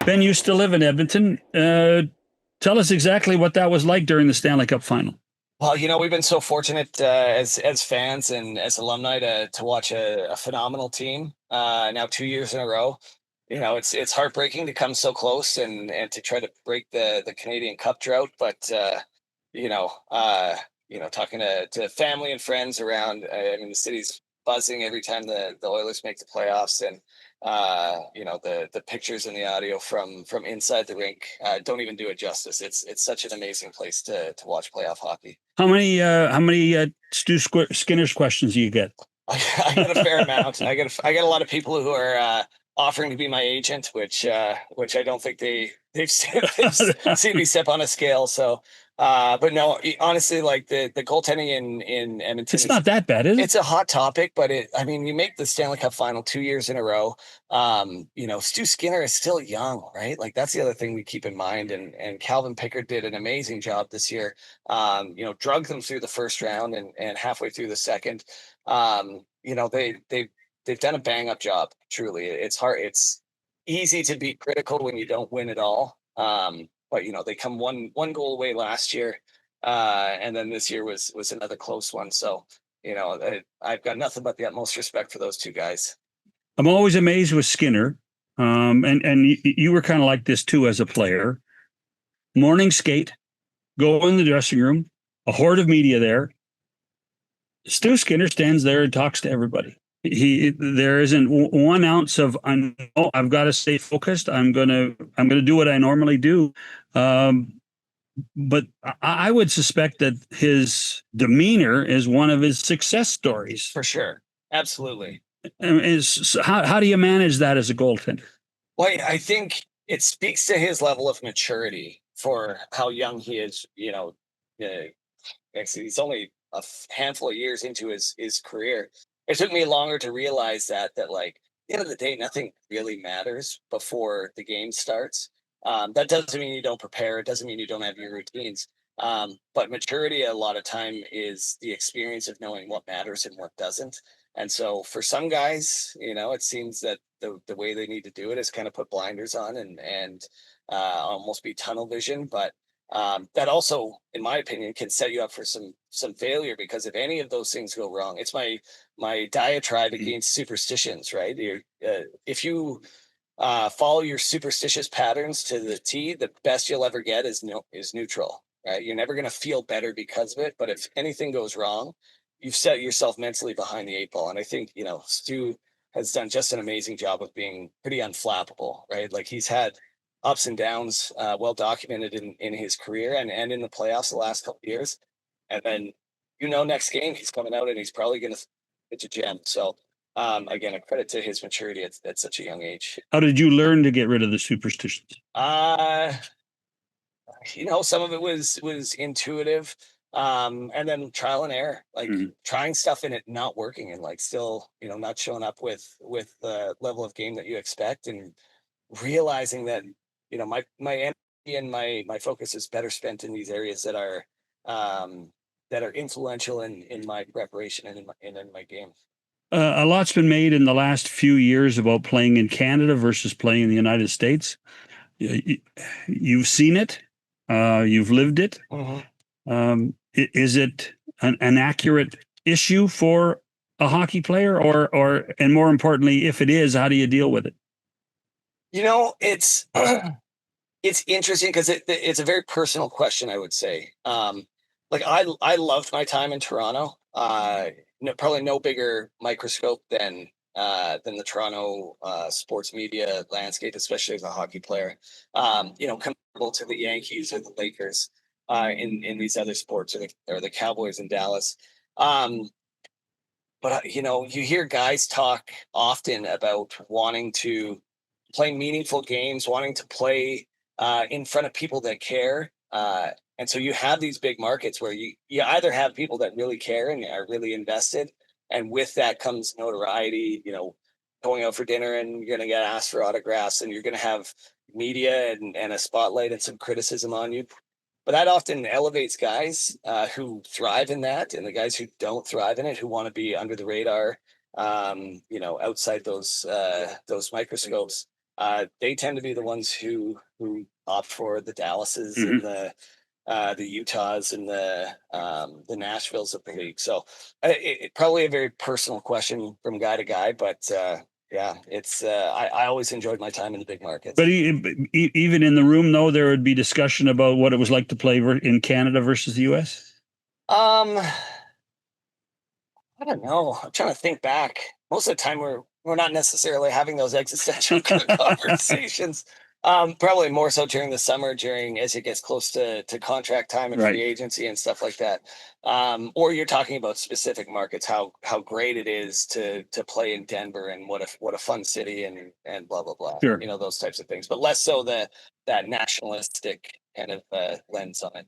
Ben used to live in Edmonton. Tell us exactly what that was like during the Stanley Cup final. Well, we've been so fortunate as fans and as alumni to watch a phenomenal team now 2 years in a row. It's heartbreaking to come so close and to try to break the Canadian Cup drought, but you know, uh, talking to family and friends around, I mean, the city's buzzing every time the Oilers make the playoffs, and the pictures and the audio from inside the rink don't even do it justice. It's such an amazing place to watch playoff hockey. How many Stu Skinner's questions do you get? I get a fair amount. I get a lot of people who are offering to be my agent, which I don't think they've seen me step on a scale. So, but no, honestly, like the goaltending in Edmonton It's not that bad, is it? it's a hot topic, but I mean, you make the Stanley Cup final 2 years in a row. Stu Skinner is still young, right? Like that's the other thing we keep in mind. And Calvin Pickard did an amazing job this year. Drug them through the first round and halfway through the second. They've done a bang up job. Truly, it's hard. It's easy to be critical when you don't win at all. But they come one goal away last year, and then this year was another close one. So I've got nothing but the utmost respect for those two guys. I'm always amazed with Skinner, and you were kind of like this too as a player. Morning skate, go in the dressing room, a horde of media there. Stu Skinner stands there and talks to everybody. There isn't 1 ounce of I've got to stay focused. I'm gonna do what I normally do. Um, but I would suspect that his demeanor is one of his success stories. For sure. Absolutely. Is how do you manage that as a goaltender? Well, I think it speaks to his level of maturity for how young he is. Actually, he's only a handful of years into his career. It took me longer to realize that like at the end of the day, nothing really matters before the game starts. That doesn't mean you don't prepare. It doesn't mean you don't have your routines. But maturity a lot of time is the experience of knowing what matters and what doesn't. And so for some guys, it seems that the way they need to do it is kind of put blinders on and almost be tunnel vision. But that also, in my opinion, can set you up for some failure, because if any of those things go wrong, it's my diatribe against superstitions, right? If you follow your superstitious patterns to the T, the best you'll ever get is neutral, right? You're never going to feel better because of it. But if anything goes wrong, you've set yourself mentally behind the eight ball. And I think, Stu has done just an amazing job of being pretty unflappable, right? Like he's had ups and downs, well documented in his career and in the playoffs the last couple of years. And then, next game he's coming out and he's probably going to pitch a gem. So, again, a credit to his maturity at such a young age. How did you learn to get rid of the superstitions? Uh, some of it was intuitive, and then trial and error, like trying stuff and it not working, and like still, not showing up with the level of game that you expect, and realizing that my energy and my focus is better spent in these areas that are influential in my preparation and in my game. A lot's been made in the last few years about playing in Canada versus playing in the United States. You've seen it, you've lived it. Mhm. Is it an accurate issue for a hockey player, and more importantly, if it is, how do you deal with it? It's it's interesting because it's a very personal question, I would say. Like I loved my time in Toronto. No, probably no bigger microscope than the Toronto sports media landscape, especially as a hockey player. Comparable to the Yankees or the Lakers in these other sports, or the Cowboys in Dallas. Um, but you hear guys talk often about wanting to play meaningful games, wanting to play in front of people that care. And so you have these big markets where you either have people that really care and are really invested, and with that comes notoriety. Going out for dinner and you're going to get asked for autographs, and you're going to have media and a spotlight and some criticism on you. But that often elevates guys who thrive in that, and the guys who don't thrive in it, who want to be under the radar, outside those microscopes. they tend to be the ones who opt for the Dallases Mhm. and the Utahs and the Nashvilles of the league. So probably a very personal question from guy to guy, but yeah, it's I always enjoyed my time in the big markets. But even in the room, though, there would be discussion about what it was like to play in Canada versus the U.S. I don't know. I'm trying to think back. Most of the time, we're not necessarily having those existential conversations. Probably more so during the summer, during as it gets close to contract time and free Right. agency and stuff like that. Or you're talking about specific markets, how great it is to play in Denver and what a fun city and blah blah blah. Sure. You know, those types of things, but less so that nationalistic kind of lens on it.